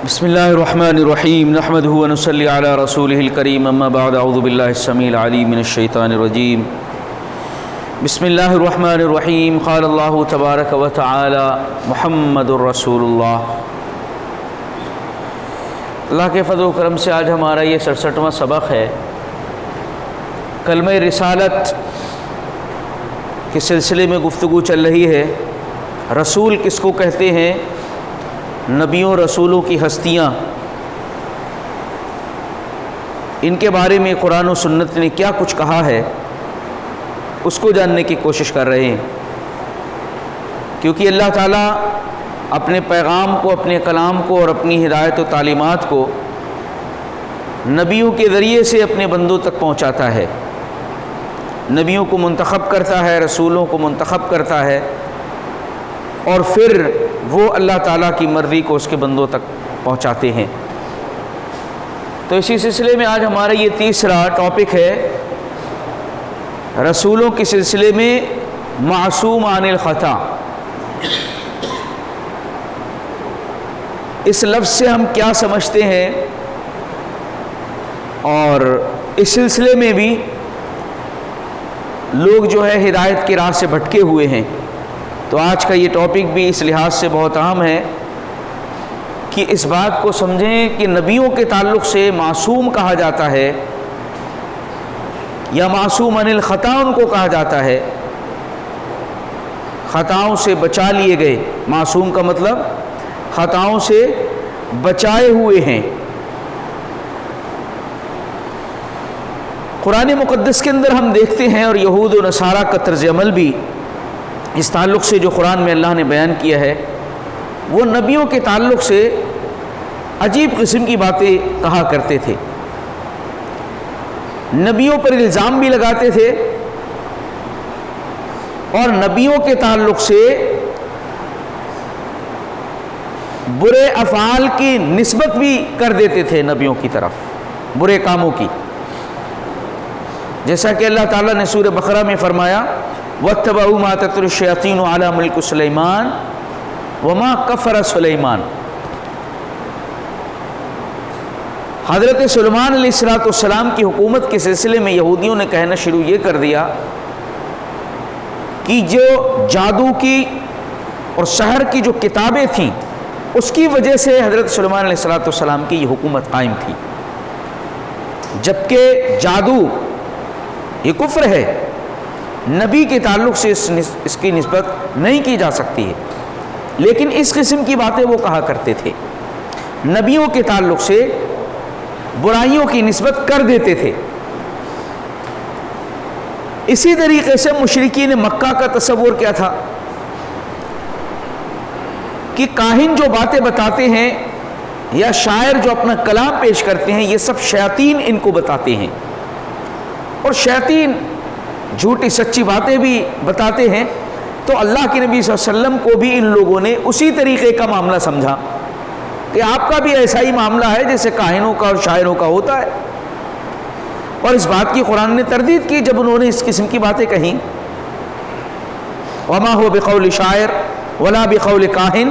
بسم اللہ الرحمن الرحیم نحمدہ ونصلی علی رسولہ الکریم اما بعد اعوذ باللہ السمیع العلیم من الشیطان الرجیم بسم اللہ الرحمن الرحیم قال اللہ تبارک و تعالی محمد الرسول اللہ۔ اللہ کے فضل و کرم سے آج ہمارا یہ 67واں سبق ہے۔ کلمہ رسالت کے سلسلے میں گفتگو چل رہی ہے۔ رسول کس کو کہتے ہیں؟ نبیوں رسولوں کی ہستیاں، ان کے بارے میں قرآن و سنت نے کیا کچھ کہا ہے اس کو جاننے کی کوشش کر رہے ہیں، کیونکہ اللہ تعالیٰ اپنے پیغام کو، اپنے کلام کو اور اپنی ہدایت و تعلیمات کو نبیوں کے ذریعے سے اپنے بندوں تک پہنچاتا ہے۔ نبیوں کو منتخب کرتا ہے، رسولوں کو منتخب کرتا ہے، اور پھر وہ اللہ تعالیٰ کی مرضی کو اس کے بندوں تک پہنچاتے ہیں۔ تو اسی سلسلے میں آج ہمارا یہ تیسرا ٹاپک ہے، رسولوں کے سلسلے میں معصوم عن الخطا۔ اس لفظ سے ہم کیا سمجھتے ہیں، اور اس سلسلے میں بھی لوگ جو ہے ہدایت کی راہ سے بھٹکے ہوئے ہیں۔ تو آج کا یہ ٹاپک بھی اس لحاظ سے بہت اہم ہے کہ اس بات کو سمجھیں کہ نبیوں کے تعلق سے معصوم کہا جاتا ہے یا معصوم عن الخطا ان کو کہا جاتا ہے، خطاؤں سے بچا لیے گئے۔ معصوم کا مطلب خطاؤں سے بچائے ہوئے ہیں۔ قرآن مقدس کے اندر ہم دیکھتے ہیں، اور یہود و نصارہ کا طرز عمل بھی اس تعلق سے جو قرآن میں اللہ نے بیان کیا ہے، وہ نبیوں کے تعلق سے عجیب قسم کی باتیں کہا کرتے تھے۔ نبیوں پر الزام بھی لگاتے تھے، اور نبیوں کے تعلق سے برے افعال کی نسبت بھی کر دیتے تھے نبیوں کی طرف، برے کاموں کی، جیسا کہ اللہ تعالیٰ نے سورہ بقرہ میں فرمایا وَاتَّبَعُوا مَا تَتْلُو الشَّيَاطِينُ عَلَى مُلْكِ سُلَيْمَانَ وَمَا كَفَرَ سُلَيْمَانَ۔ حضرت سلیمان علیہ السلام کی حکومت کے سلسلے میں یہودیوں نے کہنا شروع یہ کر دیا کہ جو جادو کی اور سحر کی جو کتابیں تھیں، اس کی وجہ سے حضرت سلیمان علیہ السلام کی یہ حکومت قائم تھی، جبکہ جادو یہ کفر ہے، نبی کے تعلق سے اس کی نسبت نہیں کی جا سکتی ہے۔ لیکن اس قسم کی باتیں وہ کہا کرتے تھے، نبیوں کے تعلق سے برائیوں کی نسبت کر دیتے تھے۔ اسی طریقے سے مشرکین مکہ کا تصور کیا تھا کہ کاہن جو باتیں بتاتے ہیں یا شاعر جو اپنا کلام پیش کرتے ہیں، یہ سب شیاطین ان کو بتاتے ہیں، اور شیاطین جھوٹی سچی باتیں بھی بتاتے ہیں۔ تو اللہ کے نبی صلی اللہ علیہ وسلم کو بھی ان لوگوں نے اسی طریقے کا معاملہ سمجھا کہ آپ کا بھی ایسا ہی معاملہ ہے جیسے کاہنوں کا اور شاعروں کا ہوتا ہے، اور اس بات کی قرآن نے تردید کی جب انہوں نے اس قسم کی باتیں کہیں۔ وما هو بقول شاعر ولا بقول کاہن،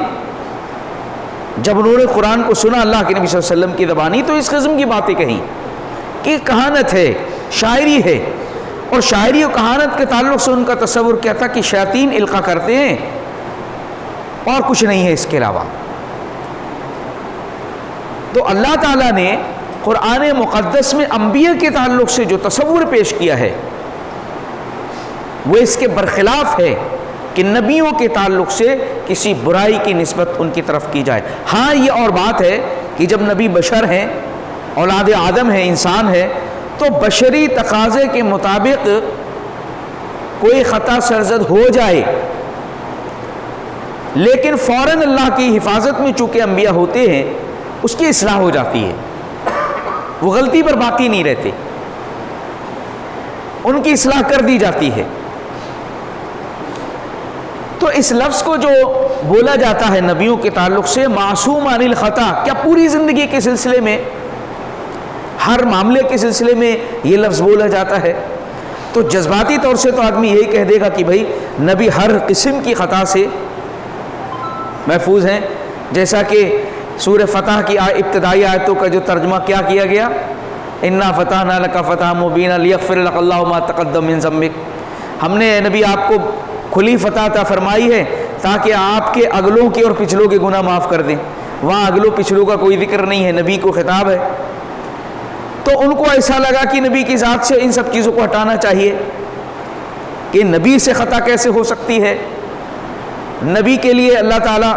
جب انہوں نے قرآن کو سنا اللہ کے نبی صلی اللہ علیہ وسلم کی زبانی، تو اس قسم کی باتیں کہیں کہ کہانت ہے، شاعری ہے، اور شاعری و کہانت کے تعلق سے ان کا تصور کیا تھا کہ شیاطین القا کرتے ہیں اور کچھ نہیں ہے اس کے علاوہ۔ تو اللہ تعالیٰ نے قرآن مقدس میں انبیاء کے تعلق سے جو تصور پیش کیا ہے وہ اس کے برخلاف ہے کہ نبیوں کے تعلق سے کسی برائی کی نسبت ان کی طرف کی جائے۔ ہاں یہ اور بات ہے کہ جب نبی بشر ہیں، اولاد آدم ہیں، انسان ہے، تو بشری تقاضے کے مطابق کوئی خطا سرزد ہو جائے، لیکن فوراً اللہ کی حفاظت میں چونکہ انبیاء ہوتے ہیں، اس کی اصلاح ہو جاتی ہے، وہ غلطی پر باقی نہیں رہتے، ان کی اصلاح کر دی جاتی ہے۔ تو اس لفظ کو جو بولا جاتا ہے نبیوں کے تعلق سے معصوم عن الخطا، کیا پوری زندگی کے سلسلے میں، ہر معاملے کے سلسلے میں یہ لفظ بولا جاتا ہے؟ تو جذباتی طور سے تو آدمی یہی کہہ دے گا کہ بھائی نبی ہر قسم کی خطا سے محفوظ ہیں، جیسا کہ سورہ فتح کی ابتدائی آیتوں کا جو ترجمہ کیا کیا گیا، انا فتحنا لک فتحا مبینا لیغفر لک اللہ ما تقدم من ذنبک، ہم نے اے نبی آپ کو کھلی فتح عطا فرمائی ہے تاکہ آپ کے اگلوں کے اور پچھلوں کے گناہ معاف کر دیں۔ وہاں اگلوں پچھلوں کا کوئی ذکر نہیں ہے، نبی کو خطاب ہے۔ تو ان کو ایسا لگا کہ نبی کی ذات سے ان سب چیزوں کو ہٹانا چاہیے، کہ نبی سے خطا کیسے ہو سکتی ہے، نبی کے لیے اللہ تعالیٰ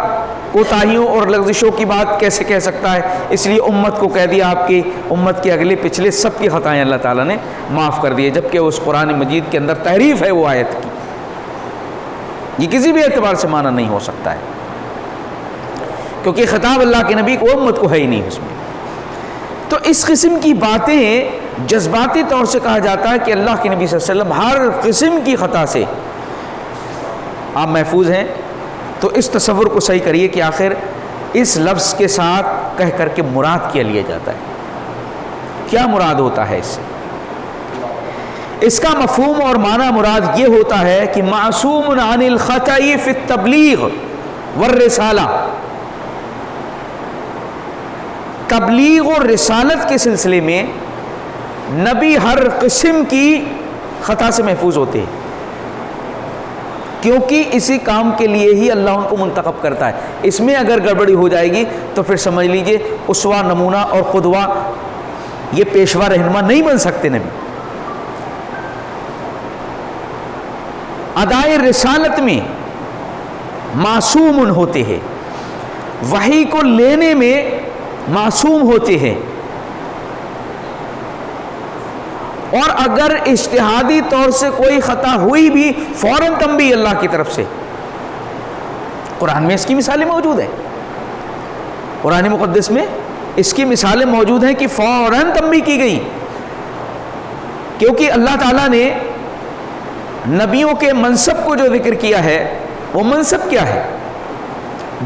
کوتاہیوں اور لغزشوں کی بات کیسے کہہ سکتا ہے۔ اس لیے امت کو کہہ دیا، آپ کی امت کے اگلے پچھلے سب کی خطائیں اللہ تعالیٰ نے معاف کر دی، جبکہ اس قرآن مجید کے اندر تحریف ہے وہ آیت کی، یہ کسی بھی اعتبار سے مانا نہیں ہو سکتا ہے، کیونکہ خطاب اللہ کے نبی کو امت کو ہے ہی نہیں اس میں۔ تو اس قسم کی باتیں جذباتی طور سے کہا جاتا ہے کہ اللہ کے نبی صلی اللہ علیہ وسلم ہر قسم کی خطا سے آپ محفوظ ہیں۔ تو اس تصور کو صحیح کریے کہ آخر اس لفظ کے ساتھ کہہ کر کے مراد کیا لیا جاتا ہے، کیا مراد ہوتا ہے اس سے؟ اس کا مفہوم اور معنی مراد یہ ہوتا ہے کہ معصوم عن الخطأ فی التبلیغ والرسالہ، تبلیغ اور رسالت کے سلسلے میں نبی ہر قسم کی خطا سے محفوظ ہوتے ہیں، کیونکہ اسی کام کے لیے ہی اللہ ان کو منتخب کرتا ہے۔ اس میں اگر گڑبڑی ہو جائے گی تو پھر سمجھ لیجئے اسوہ، نمونہ اور قدوہ، یہ پیشوا رہنما نہیں بن سکتے نبی۔ ادائے رسالت میں معصوم ہوتے ہیں، وحی کو لینے میں معصوم ہوتے ہیں، اور اگر اجتہادی طور سے کوئی خطا ہوئی بھی فوراً تنبیہ اللہ کی طرف سے۔ قرآن میں اس کی مثالیں موجود ہیں، قرآن مقدس میں اس کی مثالیں موجود ہیں کہ فوراً تنبیہ کی گئی، کیونکہ اللہ تعالیٰ نے نبیوں کے منصب کو جو ذکر کیا ہے وہ منصب کیا ہے؟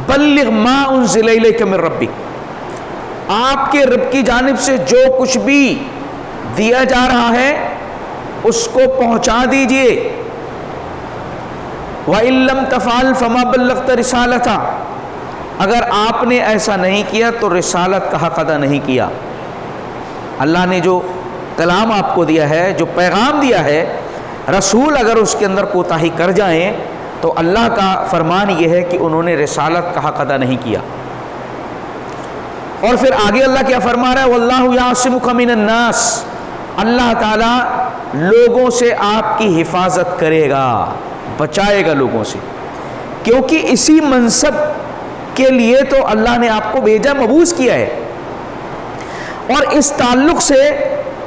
بلغ ما انزل الیک من ربک، آپ کے رب کی جانب سے جو کچھ بھی دیا جا رہا ہے اس کو پہنچا دیجئے۔ وَإِن لَّمْ تَفْعَلْ فَمَا بَلَّغْتَ رِسَالَتَهُ، اگر آپ نے ایسا نہیں کیا تو رسالت کا حق ادا نہیں کیا۔ اللہ نے جو کلام آپ کو دیا ہے، جو پیغام دیا ہے، رسول اگر اس کے اندر کوتاہی کر جائیں تو اللہ کا فرمان یہ ہے کہ انہوں نے رسالت کا حق ادا نہیں کیا۔ اور پھر آگے اللہ کیا فرما رہا ہے؟ وَاللَّهُ يَعْصِمُكَ مِنَ النَّاسِ، اللہ تعالیٰ لوگوں سے آپ کی حفاظت کرے گا، بچائے گا لوگوں سے، کیونکہ اسی منصب کے لیے تو اللہ نے آپ کو بھیجا، مبعوث کیا ہے، اور اس تعلق سے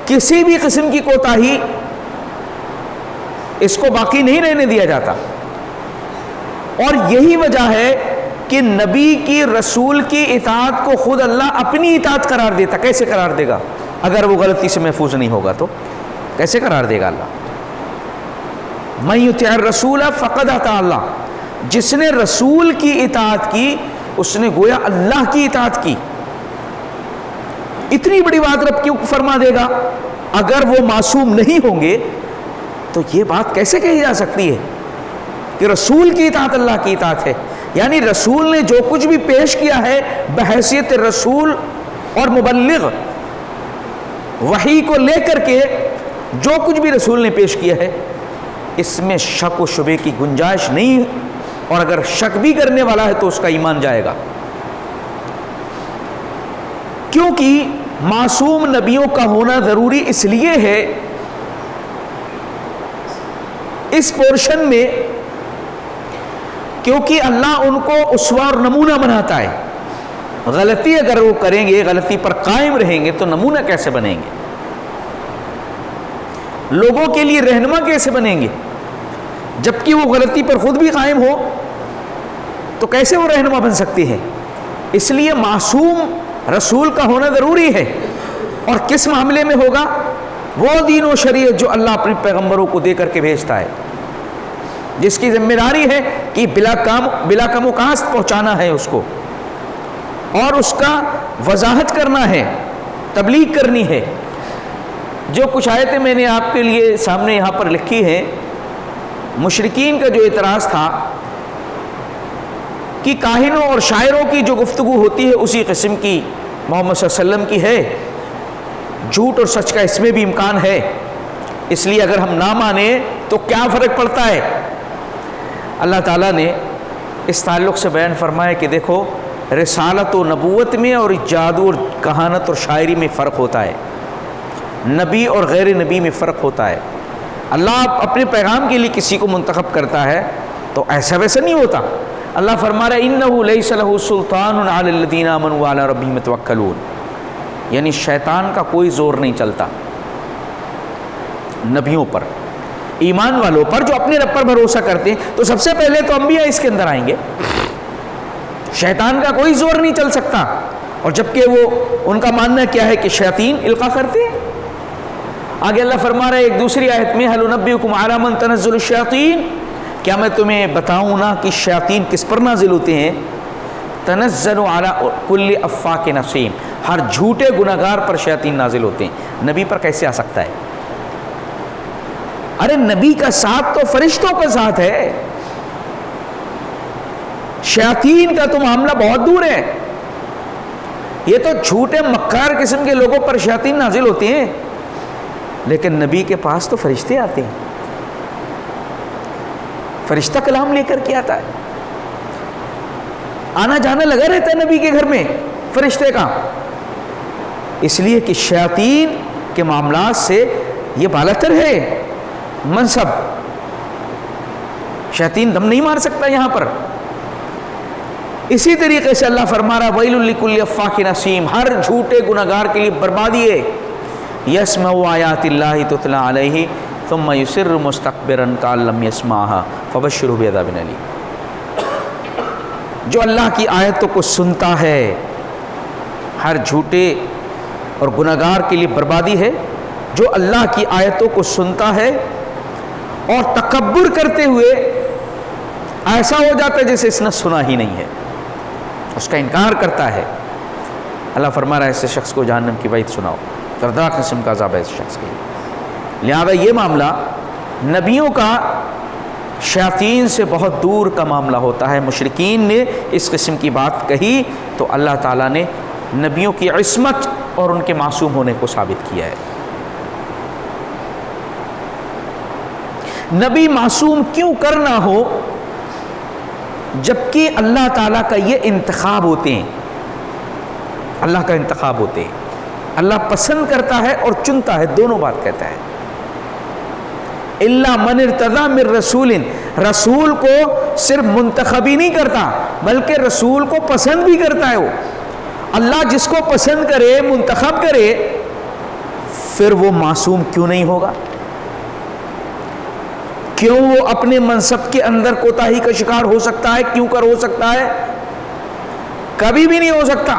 کسی بھی قسم کی کوتاہی اس کو باقی نہیں رہنے دیا جاتا۔ اور یہی وجہ ہے کہ نبی کی، رسول کی اطاعت کو خود اللہ اپنی اطاعت قرار دیتا۔ کیسے قرار دے گا؟ اگر وہ غلطی سے محفوظ نہیں ہوگا تو کیسے قرار دے گا اللہ؟ من یطع الرسول فقد اطاع اللہ، جس نے رسول کی اطاعت کی اس نے گویا اللہ کی اطاعت کی۔ اتنی بڑی بات رب کیوں فرما دے گا؟ اگر وہ معصوم نہیں ہوں گے تو یہ بات کیسے کہی جا سکتی ہے کہ رسول کی اطاعت اللہ کی اطاعت ہے؟ یعنی رسول نے جو کچھ بھی پیش کیا ہے بحیثیت رسول اور مبلغ، وحی کو لے کر کے جو کچھ بھی رسول نے پیش کیا ہے اس میں شک و شبے کی گنجائش نہیں، اور اگر شک بھی کرنے والا ہے تو اس کا ایمان جائے گا، کیونکہ معصوم نبیوں کا ہونا ضروری اس لیے ہے اس پورشن میں کیونکہ اللہ ان کو اسوہ اور نمونہ بناتا ہے۔ غلطی اگر وہ کریں گے، غلطی پر قائم رہیں گے تو نمونہ کیسے بنیں گے؟ لوگوں کے لیے رہنما کیسے بنیں گے؟ جبکہ وہ غلطی پر خود بھی قائم ہو تو کیسے وہ رہنما بن سکتے ہیں؟ اس لیے معصوم رسول کا ہونا ضروری ہے۔ اور کس معاملے میں ہوگا؟ وہ دین و شریعت جو اللہ اپنے پیغمبروں کو دے کر کے بھیجتا ہے، جس کی ذمہ داری ہے کہ بلا کم و کاست پہنچانا ہے اس کو، اور اس کا وضاحت کرنا ہے، تبلیغ کرنی ہے۔ جو کچھ آیتیں میں نے آپ کے لیے سامنے یہاں پر لکھی ہیں، مشرکین کا جو اعتراض تھا کہ کاہنوں اور شاعروں کی جو گفتگو ہوتی ہے اسی قسم کی محمد صلی اللہ علیہ وسلم کی ہے. جھوٹ اور سچ کا اس میں بھی امکان ہے. اس لیے اگر ہم نہ مانیں تو کیا فرق پڑتا ہے؟ اللہ تعالیٰ نے اس تعلق سے بیان فرمایا کہ دیکھو، رسالت و نبوت میں اور جادو اور کہانت اور شاعری میں فرق ہوتا ہے، نبی اور غیر نبی میں فرق ہوتا ہے. اللہ اپنے پیغام کے لیے کسی کو منتخب کرتا ہے تو ایسا ویسا نہیں ہوتا. اللہ فرما رہا ہے اِنَّهُ لَيْسَ لَهُ سُلْطَانٌ عَلَى الَّذِينَ آمَنُوا وَعَلَىٰ رَبِّهِمْ يَتَوَكَّلُونَ، یعنی شیطان کا کوئی زور نہیں چلتا نبیوں پر، ایمان والوں پر جو اپنے رب پر بھروسہ کرتے ہیں. تو سب سے پہلے تو انبیاء اس کے اندر آئیں گے. شیطان کا کوئی زور نہیں چل سکتا. اور جبکہ وہ ان کا ماننا کیا ہے کہ شیاطین القا کرتے ہیں. آگے اللہ فرما رہا ہے ایک دوسری آیت میں هَلْ نُنَبِّئُكُمْ عَلَىٰ مَنْ تَنَزَّلُ الشَّيَاطِينُ، کیا میں تمہیں بتاؤں نا کہ شیاطین کس پر نازل ہوتے ہیں؟ تنزل علی کل افاک نسیم، ہر جھوٹے گناہگار پر شیاطین نازل ہوتے ہیں. نبی پر کیسے آ سکتا ہے؟ ارے نبی کا ساتھ تو فرشتوں کا ساتھ ہے، شیاطین کا تو معاملہ بہت دور ہے. یہ تو جھوٹے مکار قسم کے لوگوں پر شیاطین نازل ہوتے ہیں، لیکن نبی کے پاس تو فرشتے آتے ہیں. فرشتہ کلام لے کر کے آتا ہے، آنا جانا لگا رہتا ہے نبی کے گھر میں فرشتے کا. اس لیے کہ شیاطین کے معاملات سے یہ بالاتر ہے منصب. شیاطین دم نہیں مار سکتا یہاں پر. اسی طریقے سے اللہ فرما رہا وَيْلٌ لِكُلِّ أَفَّاكٍ نَسِيمٍ، ہر جھوٹے گناہگار کے لیے بربادی ہے. يَسْمَعُ آيَاتِ اللَّهِ تُتْلَى عَلَيْهِ ثُمَّ يُصِرُّ مُسْتَكْبِرًا كَأَن لَّمْ يَسْمَعْهَا فَبَشِّرْهُ بِعَذَابٍ أَلِيمٍ. جو اللہ کی آیتوں کو سنتا ہے، ہر جھوٹے اور گناہگار کے لیے بربادی ہے. جو اللہ کی آیتوں کو سنتا ہے اور تکبر کرتے ہوئے ایسا ہو جاتا ہے جیسے اس نے سنا ہی نہیں ہے، اس کا انکار کرتا ہے. اللہ فرما رہا ہے ایسے شخص کو جہنم کی وعید سناؤ، دردناک قسم کا عذاب ہے اس شخص کے لیے. لہذا یہ معاملہ نبیوں کا شیاطین سے بہت دور کا معاملہ ہوتا ہے. مشرکین نے اس قسم کی بات کہی تو اللہ تعالیٰ نے نبیوں کی عصمت اور ان کے معصوم ہونے کو ثابت کیا ہے. نبی معصوم کیوں کرنا ہو جبکہ اللہ تعالیٰ کا یہ انتخاب ہوتے ہیں، اللہ کا انتخاب ہوتے ہیں. اللہ پسند کرتا ہے اور چنتا ہے، دونوں بات کہتا ہے. الا من ارتضی من رسول، رسول کو صرف منتخب ہی نہیں کرتا بلکہ رسول کو پسند بھی کرتا ہے. وہ اللہ جس کو پسند کرے، منتخب کرے، پھر وہ معصوم کیوں نہیں ہوگا؟ کیوں وہ اپنے منصب کے اندر کوتاہی کا شکار ہو سکتا ہے؟ کیوں کر ہو سکتا ہے؟ کبھی بھی نہیں ہو سکتا.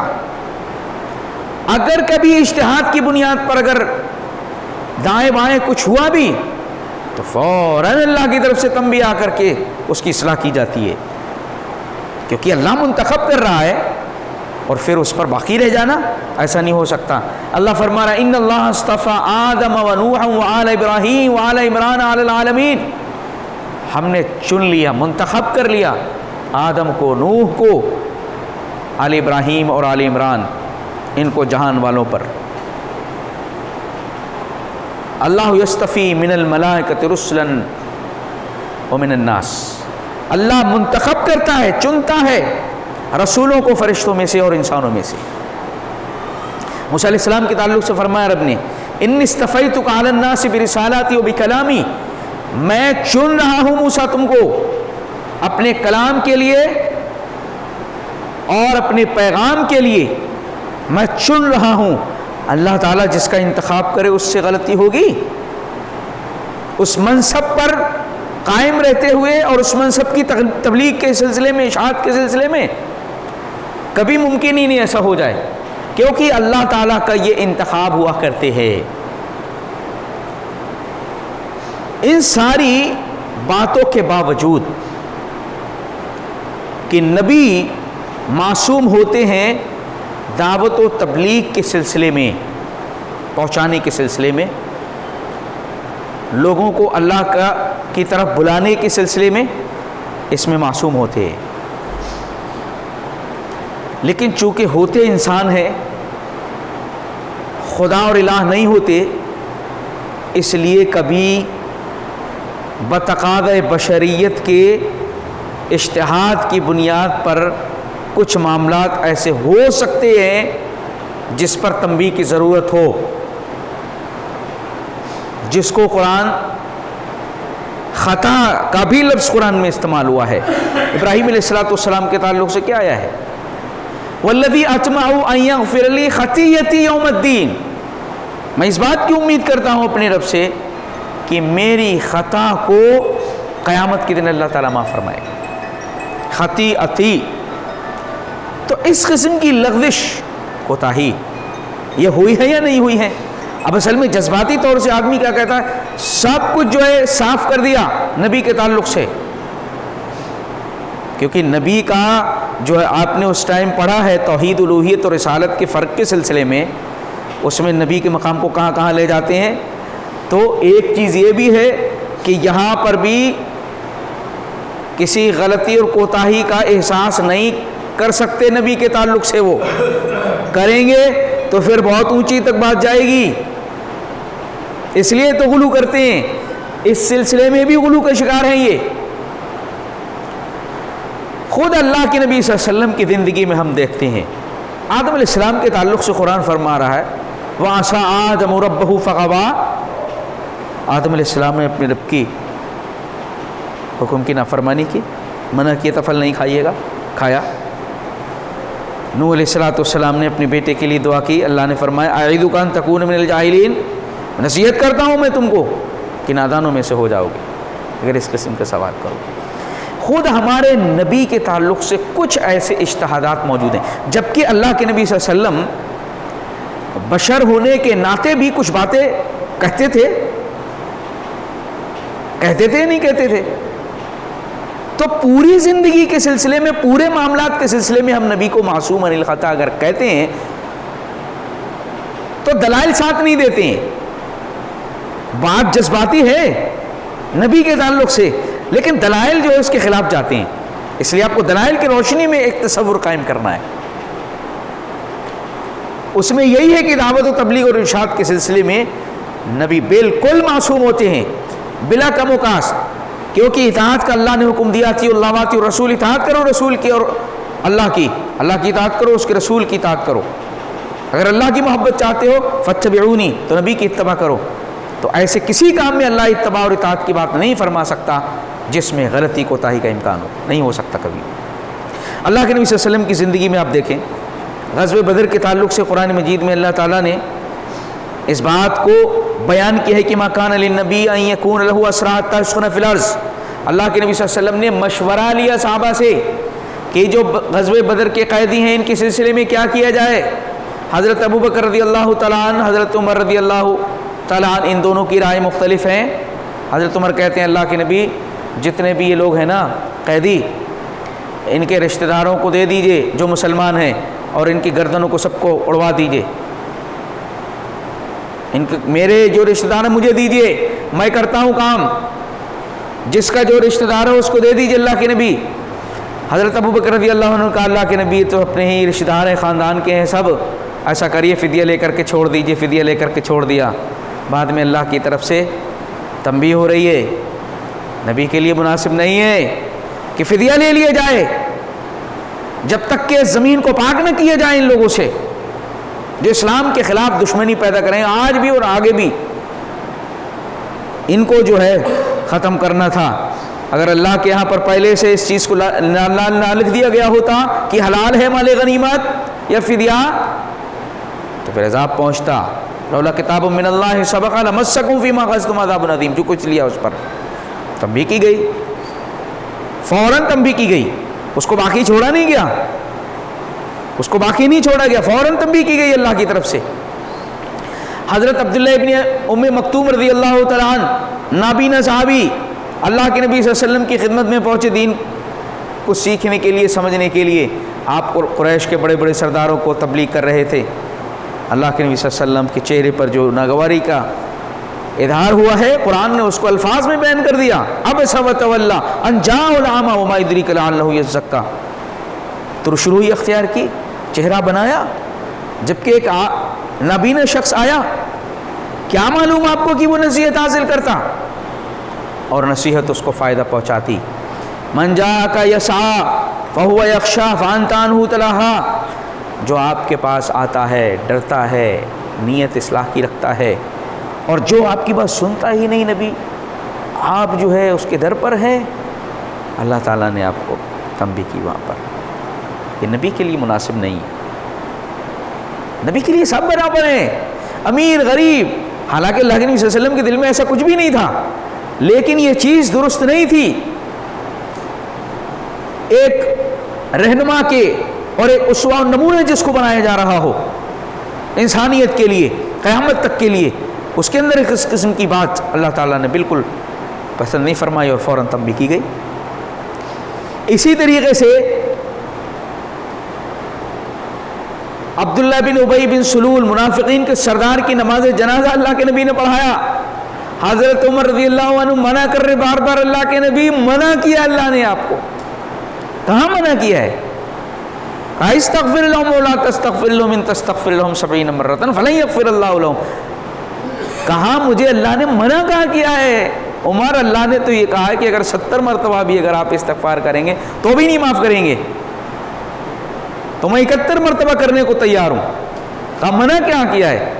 اگر کبھی اجتہاد کی بنیاد پر اگر دائیں بائیں کچھ ہوا بھی تو فوراً اللہ کی طرف سے تنبیہ آ کر کے اس کی اصلاح کی جاتی ہے، کیونکہ اللہ منتخب کر رہا ہے. اور پھر اس پر باقی رہ جانا ایسا نہیں ہو سکتا. اللہ فرما رہا ہے ان اللہ اصطفى آدم ونوحا وآل ابراہیم وآل عمران علی العالمین، ہم نے چن لیا، منتخب کر لیا آدم کو، نوح کو، آل ابراہیم اور آل عمران، ان کو جہان والوں پر. اللہ یصطفی من الملائکۃ رسلا ومن الناس، اللہ منتخب کرتا ہے، چنتا ہے رسولوں کو فرشتوں میں سے اور انسانوں میں سے. موسیٰ علیہ السلام کے تعلق سے فرمایا رب نے انی اصطفیتک علی الناس برسالاتی و بکلامی، میں چن رہا ہوں موسیٰ تم کو اپنے کلام کے لیے اور اپنے پیغام کے لیے، میں چن رہا ہوں. اللہ تعالیٰ جس کا انتخاب کرے اس سے غلطی ہوگی؟ اس منصب پر قائم رہتے ہوئے اور اس منصب کی تبلیغ کے سلسلے میں، اشاعت کے سلسلے میں کبھی ممکن ہی نہیں ایسا ہو جائے، کیونکہ اللہ تعالیٰ کا یہ انتخاب ہوا کرتے ہیں. ان ساری باتوں کے باوجود کہ نبی معصوم ہوتے ہیں دعوت و تبلیغ کے سلسلے میں، پہنچانے کے سلسلے میں، لوگوں کو اللہ کی طرف بلانے کے سلسلے میں، اس میں معصوم ہوتے ہیں. لیکن چونکہ ہوتے انسان ہیں، خدا اور الہ نہیں ہوتے، اس لیے کبھی بتقاضۂ بشریت کے اجتہاد کی بنیاد پر کچھ معاملات ایسے ہو سکتے ہیں جس پر تنبیہ کی ضرورت ہو، جس کو قرآن خطا کا بھی لفظ قرآن میں استعمال ہوا ہے۔ ابراہیم علیہ السلام کے تعلق سے کیا آیا ہے؟ والذی اطمع ان یغفر لی خطیئتی یوم الدین، میں اس بات کی امید کرتا ہوں اپنے رب سے کہ میری خطا کو قیامت کے دن اللہ تعالیٰ معاف فرمائے گا۔ خطیئتی، تو اس قسم کی لغزش کوتاہی یہ ہوئی ہے یا نہیں ہوئی ہے؟ اب اصل میں جذباتی طور سے آدمی کیا کہتا ہے، سب کچھ جو ہے صاف کر دیا نبی کے تعلق سے، کیونکہ نبی کا جو ہے آپ نے اس ٹائم پڑھا ہے توحید الوہیت اور رسالت کے فرق کے سلسلے میں، اس میں نبی کے مقام کو کہاں کہاں لے جاتے ہیں۔ تو ایک چیز یہ بھی ہے کہ یہاں پر بھی کسی غلطی اور کوتاہی کا احساس نہیں کر سکتے نبی کے تعلق سے، وہ کریں گے تو پھر بہت اونچی تک بات جائے گی، اس لیے تو غلو کرتے ہیں، اس سلسلے میں بھی غلو کا شکار ہیں یہ۔ خود اللہ کے نبی صلی اللہ علیہ وسلم کی زندگی میں ہم دیکھتے ہیں، آدم علیہ السلام کے تعلق سے قرآن فرما رہا ہے وَعَصَىٰ آدَمُ رَبَّهُ فَغَوَىٰ، آدم علیہ السلام نے اپنے رب کی حکم کی نافرمانی کی، منع کیا تھا پھل نہیں کھائیے گا، کھایا۔ نوح علیہ السلام نے اپنے بیٹے کے لیے دعا کی، اللہ نے فرمایا اعیذک ان تکون من الجاہلین، نصیحت کرتا ہوں میں تم کو کہ نادانوں میں سے ہو جاؤ گے اگر اس قسم کا سوال کرو۔ خود ہمارے نبی کے تعلق سے کچھ ایسے اجتہادات موجود ہیں، جبکہ اللہ کے نبی صلی اللہ علیہ وسلم بشر ہونے کے ناطے بھی کچھ باتیں کہتے تھے نہیں کہتے تھے؟ تو پوری زندگی کے سلسلے میں، پورے معاملات کے سلسلے میں ہم نبی کو معصوم عن الخطا اگر کہتے ہیں تو دلائل ساتھ نہیں دیتے ہیں۔ بات جذباتی ہے نبی کے تعلق سے، لیکن دلائل جو ہے اس کے خلاف جاتے ہیں، اس لیے آپ کو دلائل کی روشنی میں ایک تصور قائم کرنا ہے۔ اس میں یہی ہے کہ دعوت و تبلیغ اور ارشاد کے سلسلے میں نبی بالکل معصوم ہوتے ہیں بلا کم و کاست، کیونکہ اطاعت کا اللہ نے حکم دیا تھی، اللہ واطیع الرسول، اطاعت کرو رسول کی اور اللہ کی اطاعت کرو، اس کے رسول کی اطاعت کرو۔ اگر اللہ کی محبت چاہتے ہو فاتبعونی، تو نبی کی اتباع کرو۔ تو ایسے کسی کام میں اللہ اتباع اور اطاعت کی بات نہیں فرما سکتا جس میں غلطی کوتاہی کا امکان ہو، نہیں ہو سکتا کبھی۔ اللہ کے نبی صلی اللہ علیہ وسلم کی زندگی میں آپ دیکھیں، غزوہ بدر کے تعلق سے قرآن مجید میں اللہ تعالیٰ نے اس بات کو بیان کیا ہے کہ ما کان للنبی ان یکون لہ اسریٰ حتی یثخن فی الارض، اللہ کے نبی صلی اللہ علیہ وسلم نے مشورہ لیا صحابہ سے کہ جو غزوہ بدر کے قیدی ہیں ان کے سلسلے میں کیا کیا جائے۔ حضرت ابوبکر رضی اللہ تعالیٰ عنہ، حضرت عمر رضی اللہ تعالیٰ عنہ، ان دونوں کی رائے مختلف ہیں۔ حضرت عمر کہتے ہیں اللہ کے نبی جتنے بھی یہ لوگ ہیں نا قیدی، ان کے رشتہ داروں کو دے دیجئے جو مسلمان ہیں، اور ان کی گردنوں کو سب کو اڑوا دیجئے، میرے جو رشتہ دار ہیں مجھے دیجئے، میں کرتا ہوں کام، جس کا جو رشتہ دار ہے اس کو دے دیجئے اللہ کے نبی۔ حضرت ابوبکر رضی اللہ عنہ کا اللہ کے نبی تو اپنے ہی رشتہ دار ہیں، خاندان کے ہیں سب، ایسا کریے فدیہ لے کر کے چھوڑ دیجئے، فدیہ لے کر کے چھوڑ دیا۔ بعد میں اللہ کی طرف سے تنبیہ ہو رہی ہے نبی کے لیے مناسب نہیں ہے کہ فدیہ لے لیا جائے جب تک کہ زمین کو پاک نہ کیا جائے ان لوگوں سے جو اسلام کے خلاف دشمنی پیدا کریں، آج بھی اور آگے بھی ان کو جو ہے ختم کرنا تھا۔ اگر اللہ کے یہاں پر پہلے سے اس چیز کو نہ لکھ دیا گیا ہوتا کہ حلال ہے مال غنیمت یا فدیہ، تو پھر عذاب پہنچتا۔ لولا کتاب من اللہ سبق لمسکم فیما اخذتم عذاب عظیم، جو کچھ لیا اس پر تنبیہ کی گئی، فوراً تنبیہ کی گئی، اس کو باقی چھوڑا نہیں گیا، اس کو باقی نہیں چھوڑا گیا، فوراً تنبیہ کی گئی اللہ کی طرف سے۔ حضرت عبداللہ ابن ام مکتوم رضی اللہ تعالیٰ عنہ، نابینا صحابی، اللہ کے نبی صلی اللہ علیہ وسلم کی خدمت میں پہنچے دین کو سیکھنے کے لیے، سمجھنے کے لیے۔ آپ کو قریش کے بڑے بڑے سرداروں کو تبلیغ کر رہے تھے۔ اللہ کے نبی صلی اللہ علیہ وسلم کے چہرے پر جو ناگواری کا اظہار ہوا ہے، قرآن نے اس کو الفاظ میں بیان کر دیا، عبس وتولی ان جاءہ الاعمی وما یدریک لعلہ یزکیٰ۔ تو شروع ہی اختیار کی چہرہ بنایا جبکہ ایک نابینا شخص آیا، کیا معلوم آپ کو کہ وہ نصیحت حاصل کرتا اور نصیحت اس کو فائدہ پہنچاتی۔ من جاءک یسعی فہو یخشی فانت عنہ تلہا، جو آپ کے پاس آتا ہے ڈرتا ہے، نیت اصلاح کی رکھتا ہے، اور جو آپ کی بات سنتا ہی نہیں نبی، آپ جو ہے اس کے در پر ہے، اللہ تعالیٰ نے آپ کو تنبیہ کی وہاں پر۔ یہ نبی کے لیے مناسب نہیں ہے، نبی کے لیے سب برابر ہیں، امیر غریب۔ حالانکہ اللہ کے نبی صلی اللہ علیہ وسلم کے دل میں ایسا کچھ بھی نہیں تھا، لیکن یہ چیز درست نہیں تھی۔ ایک رہنما کے اور ایک اسوہ و نمونہ جس کو بنایا جا رہا ہو انسانیت کے لیے قیامت تک کے لیے، اس کے اندر اس قسم کی بات اللہ تعالیٰ نے بالکل پسند نہیں فرمائی اور فوراً تنبیہ کی گئی۔ اسی طریقے سے عبداللہ بن ابی بن سلول منافقین کے سردار کی نماز جنازہ اللہ کے نبی نے پڑھایا، حضرت عمر رضی اللہ عنہ منع کر رہے، بار بار اللہ کے نبی منع کیا اللہ نے آپ کو، کہاں منع کیا ہے؟ استغفر لهم ولا تستغفر لهم ان تستغفر لهم 70 مرة فلن يغفر الله لهم، کہاں مجھے اللہ نے منع کہاں کیا ہے؟ عمر اللہ نے تو یہ کہا ہے کہ اگر 70 مرتبہ بھی اگر آپ استغفار کریں گے تو بھی نہیں معاف کریں گے، تو میں 71 مرتبہ کرنے کو تیار ہوں، کہا منع کیا کیا ہے؟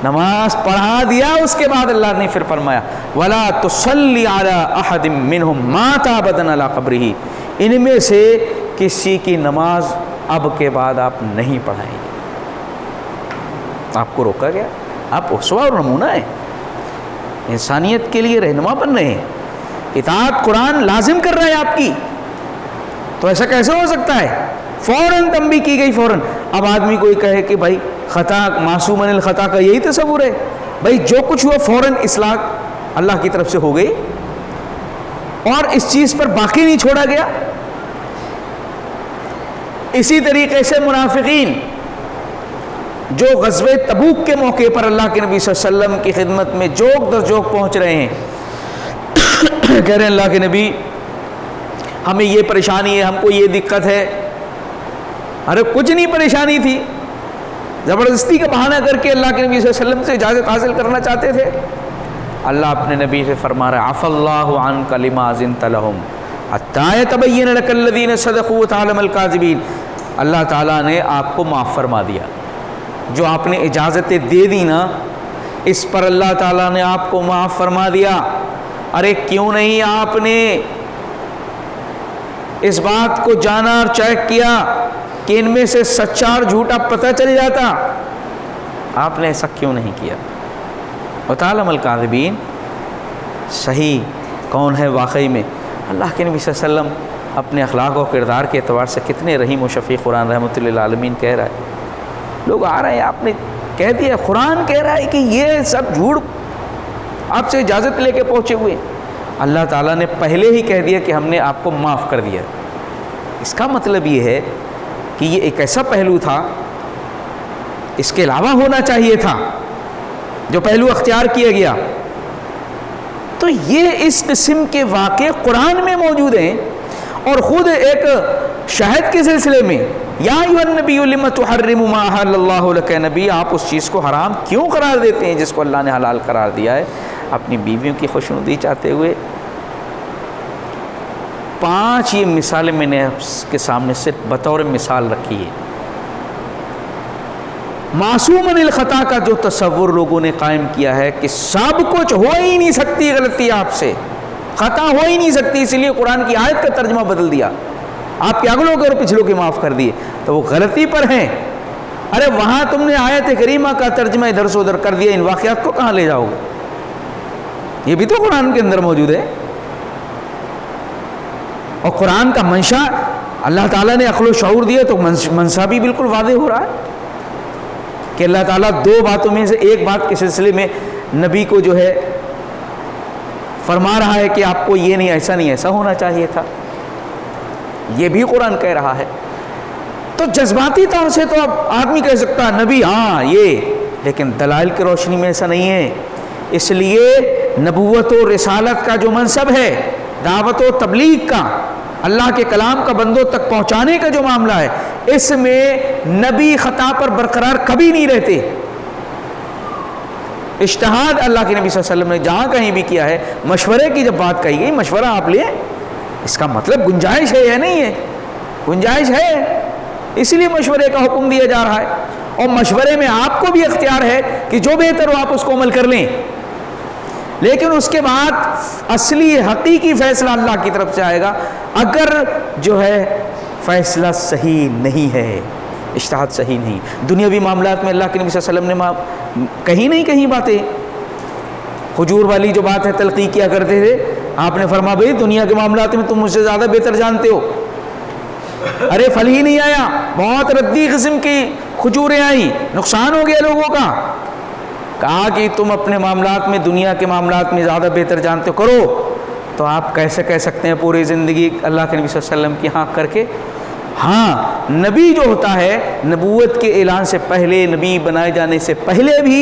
نماز پڑھا دیا، اس کے بعد اللہ نے پھر فرمایا وَلَا تُصَلِّ عَلَىٰ أَحَدٍ مِّنْهُمْ مَاتَ أَبَدًا عَلَىٰ قَبْرِهِ، ان میں سے کسی کی نماز اب کے بعد آپ نہیں پڑھائیں گے۔ آپ کو روکا گیا، آپ اسوہ اور نمونہ ہیں، انسانیت کے لیے رہنما بن رہے ہیں، اطاعت قرآن لازم کر رہا ہے آپ کی، تو ایسا کیسے ہو سکتا ہے؟ فوراً تنبیہ کی گئی فوراً۔ اب آدمی کوئی کہے کہ بھائی خطا معصوم عن الخطا کا یہی تصور ہے، بھائی جو کچھ ہوا فوراً اصلاح اللہ کی طرف سے ہو گئی اور اس چیز پر باقی نہیں چھوڑا گیا۔ اسی طریقے سے منافقین جو غزوہ تبوک کے موقع پر اللہ کے نبی صلی اللہ علیہ وسلم کی خدمت میں جوک در جوک پہنچ رہے ہیں، کہہ رہے ہیں اللہ کے نبی ہمیں یہ پریشانی ہے، ہم کو یہ دقت ہے۔ ارے کچھ نہیں پریشانی تھی، زبردستی کا بہانہ کر کے اللہ کے نبی صلی اللہ علیہ وسلم سے اجازت حاصل کرنا چاہتے تھے۔ اللہ اپنے نبی سے فرما رہا ہے عفا اللہ عنک لما اذنت لہم حتی یتبین لک الذین صدقوا وتعلم الکاذبین، اللہ تعالیٰ نے آپ کو معاف فرما دیا، جو آپ نے اجازتیں دے دی نا اس پر اللہ تعالیٰ نے آپ کو معاف فرما دیا۔ ارے کیوں نہیں آپ نے اس بات کو جانا اور چیک کیا کہ ان میں سے سچا اور جھوٹا پتہ چل جاتا؟ آپ نے ایسا کیوں نہیں کیا؟ وَتَعْلَمَ الْكَاذِبِينَ، صحیح کون ہے واقعی میں؟ اللہ کے نبی صلی اللہ علیہ وسلم اپنے اخلاق و کردار کے اعتبار سے کتنے رحیم و شفیق، قرآن رحمۃ للعالمین کہہ رہا ہے، لوگ آ رہے ہیں آپ نے کہہ دیا، قرآن کہہ رہا ہے کہ یہ سب جھوٹ، آپ سے اجازت لے کے پہنچے ہوئے، اللہ تعالیٰ نے پہلے ہی کہہ دیا کہ ہم نے آپ کو معاف کر دیا۔ اس کا مطلب یہ ہے کہ یہ ایک ایسا پہلو تھا، اس کے علاوہ ہونا چاہیے تھا جو پہلو اختیار کیا گیا۔ تو یہ اس قسم کے واقعے قرآن میں موجود ہیں، اور خود ایک شہد کے سلسلے میں یا ایھا النبی لم تحرم ما احل اللہ لک، نبی آپ اس چیز کو حرام کیوں قرار دیتے ہیں جس کو اللہ نے حلال قرار دیا ہے، اپنی بیویوں کی خوشنودی چاہتے ہوئے۔ 5 یہ مثالیں میں نے آپ کے سامنے صرف بطور مثال رکھی ہے۔ معصوم عن الخطا کا جو تصور لوگوں نے قائم کیا ہے کہ سب کچھ ہو ہی نہیں سکتی غلطی آپ سے، خطا ہو ہی نہیں سکتی، اس لیے قرآن کی آیت کا ترجمہ بدل دیا، آپ کے اگلوں کے اور پچھلوں کے معاف کر دیے، تو وہ غلطی پر ہیں۔ ارے وہاں تم نے آیت کریمہ کا ترجمہ ادھر سے ادھر کر دیا، ان واقعات کو کہاں لے جاؤ گے؟ یہ بھی تو قرآن کے اندر موجود ہے، اور قرآن کا منشا اللہ تعالیٰ نے عقل و شعور دیا تو منشا بھی بالکل واضح ہو رہا ہے کہ اللہ تعالیٰ 2 باتوں میں سے ایک بات کے سلسلے میں نبی کو جو ہے فرما رہا ہے کہ آپ کو یہ نہیں، ایسا نہیں، ایسا ہونا چاہیے تھا، یہ بھی قرآن کہہ رہا ہے۔ تو جذباتی طور سے تو اب آدمی کہہ سکتا ہے نبی ہاں یہ، لیکن دلائل کی روشنی میں ایسا نہیں ہے۔ اس لیے نبوت و رسالت کا جو منصب ہے، دعوت و تبلیغ کا، اللہ کے کلام کا بندوں تک پہنچانے کا جو معاملہ ہے، اس میں نبی خطا پر برقرار کبھی نہیں رہتے. اجتہاد اللہ کے نبی صلی اللہ علیہ وسلم نے جہاں کہیں بھی کیا ہے، مشورے کی جب بات کہی گئی، مشورہ آپ لیں، اس کا مطلب گنجائش ہے یا نہیں ہے؟ گنجائش ہے، اسی لیے مشورے کا حکم دیا جا رہا ہے. اور مشورے میں آپ کو بھی اختیار ہے کہ جو بہتر ہو آپ اس کو عمل کر لیں، لیکن اس کے بعد اصلی حقیقی فیصلہ اللہ کی طرف سے آئے گا. اگر جو ہے فیصلہ صحیح نہیں ہے، اجتہاد صحیح نہیں، دنیاوی معاملات میں اللہ کے نبی صلی اللہ علیہ وسلم نے کہیں باتیں، حجور والی جو بات ہے تلقی کیا کرتے تھے، آپ نے فرمایا بھئی دنیا کے معاملات میں تم مجھ سے زیادہ بہتر جانتے ہو. ارے پھل ہی نہیں آیا، بہت ردی قسم کی کھجوریں آئیں، نقصان ہو گیا لوگوں کا. کہا کہ تم اپنے معاملات میں دنیا کے معاملات میں زیادہ بہتر جانتے ہو، کرو. تو آپ کیسے کہہ سکتے ہیں پوری زندگی اللہ کے نبی صلی اللہ علیہ وسلم کی ہاں کر کے؟ ہاں، نبی جو ہوتا ہے نبوت کے اعلان سے پہلے، نبی بنائے جانے سے پہلے بھی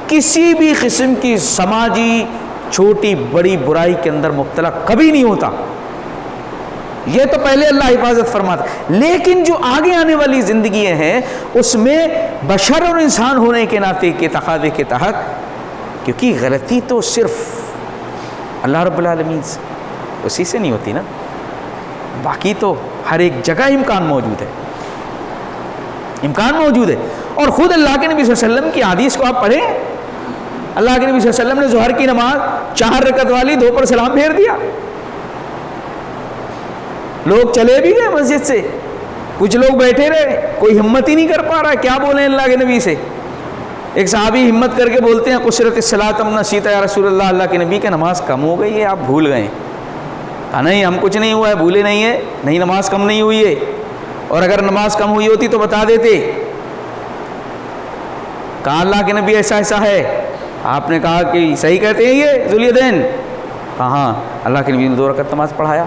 کسی بھی قسم کی سماجی چھوٹی بڑی برائی کے اندر مبتلا کبھی نہیں ہوتا. یہ تو پہلے اللہ حفاظت فرماتا. لیکن جو آگے آنے والی زندگیاں ہیں اس میں بشر اور انسان ہونے کے ناطے کے تقاضے کے تحت، کیونکہ غلطی تو صرف اللہ رب العالمین سے، اسی سے نہیں ہوتی نا، باقی تو ہر ایک جگہ امکان موجود ہے، امکان موجود ہے. اور خود اللہ کے نبی صلی اللہ علیہ وسلم کی حدیث کو آپ پڑھیں، اللہ کے نبی صلی اللہ علیہ وسلم نے ظہر کی نماز 4 رکعت والی 2 پر سلام پھیر دیا. لوگ چلے بھی گئے مسجد سے، کچھ لوگ بیٹھے رہے، کوئی ہمت ہی نہیں کر پا رہا کیا بولیں اللہ کے نبی سے. ایک صحابی ہمت کر کے بولتے ہیں قصرت الصلاۃ ام نسیت یا رسول اللہ، اللہ کے نبی کہ نماز کم ہو گئی ہے، آپ بھول گئے. کہا نہیں، ہم کچھ نہیں ہوا ہے، بھولے نہیں ہے، نہیں نماز کم نہیں ہوئی ہے، اور اگر نماز کم ہوئی ہوتی تو بتا دیتے. کہا اللہ کے نبی ایسا ایسا ہے. آپ نے کہا کہ صحیح کہتے ہیں یہ ذوالیدین؟ کہا ہاں. اللہ کے نبی نے 2 رکعت نماز پڑھایا.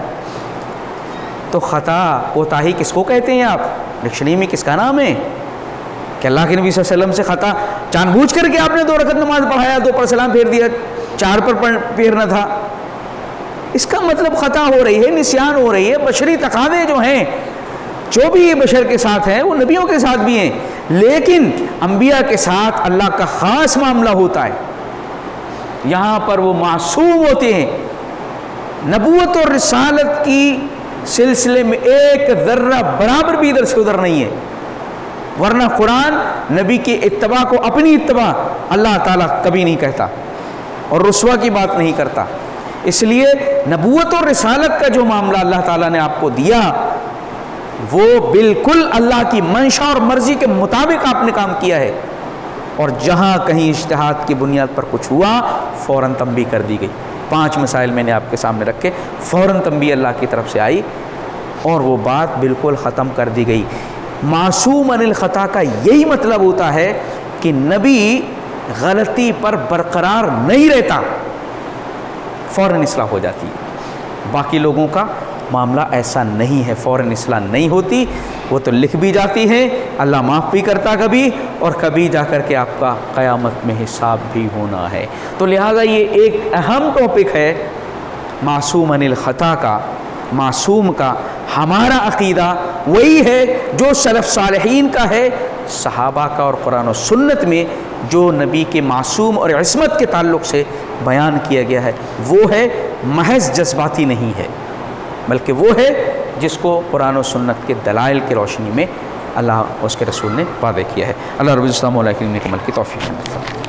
تو خطا کوتاہی کس کو کہتے ہیں؟ آپ ڈکشنری میں کس کا نام ہے کہ اللہ کے نبی صلی اللہ علیہ وسلم سے خطا جان بوجھ کر کے آپ نے 2 رکعت نماز پڑھایا، 2 پر سلام پھیر دیا، 4 پر پھیرنا تھا؟ اس کا مطلب خطا ہو رہی ہے، نسیان ہو رہی ہے. بشری تقاضے جو ہیں، جو بھی بشر کے ساتھ ہیں وہ نبیوں کے ساتھ بھی ہیں، لیکن انبیاء کے ساتھ اللہ کا خاص معاملہ ہوتا ہے. یہاں پر وہ معصوم ہوتے ہیں. نبوت اور رسالت کی سلسلے میں ایک ذرہ برابر بھی ادھر سے ادھر نہیں ہے. ورنہ قرآن نبی کی اتباع کو اپنی اتباع اللہ تعالیٰ کبھی نہیں کہتا اور رسوا کی بات نہیں کرتا. اس لیے نبوت اور رسالت کا جو معاملہ اللہ تعالیٰ نے آپ کو دیا وہ بالکل اللہ کی منشا اور مرضی کے مطابق آپ نے کام کیا ہے. اور جہاں کہیں اجتہاد کی بنیاد پر کچھ ہوا فوراً تنبیہ کر دی گئی. 5 مسائل میں نے آپ کے سامنے رکھے، فوراً تنبیہ اللہ کی طرف سے آئی اور وہ بات بالکل ختم کر دی گئی. معصوم عن الخطا کا یہی مطلب ہوتا ہے کہ نبی غلطی پر برقرار نہیں رہتا، فوراً اصلاح ہو جاتی ہے. باقی لوگوں کا معاملہ ایسا نہیں ہے، فوراً اصلاح نہیں ہوتی، وہ تو لکھ بھی جاتی ہے، اللہ معاف بھی کرتا کبھی، اور کبھی جا کر کے آپ کا قیامت میں حساب بھی ہونا ہے. تو لہٰذا یہ ایک اہم ٹاپک ہے معصوم عن الخطا کا. معصوم کا ہمارا عقیدہ وہی ہے جو سلف صالحین کا ہے، صحابہ کا اور قرآن و سنت میں جو نبی کے معصوم اور عصمت کے تعلق سے بیان کیا گیا ہے وہ ہے محض جذباتی نہیں ہے، بلکہ وہ ہے جس کو قرآن و سنت کے دلائل کی روشنی میں اللہ اور اس کے رسول نے واضح کیا ہے. اللہ رب العالمین علیہ کی عمل کی توفیق.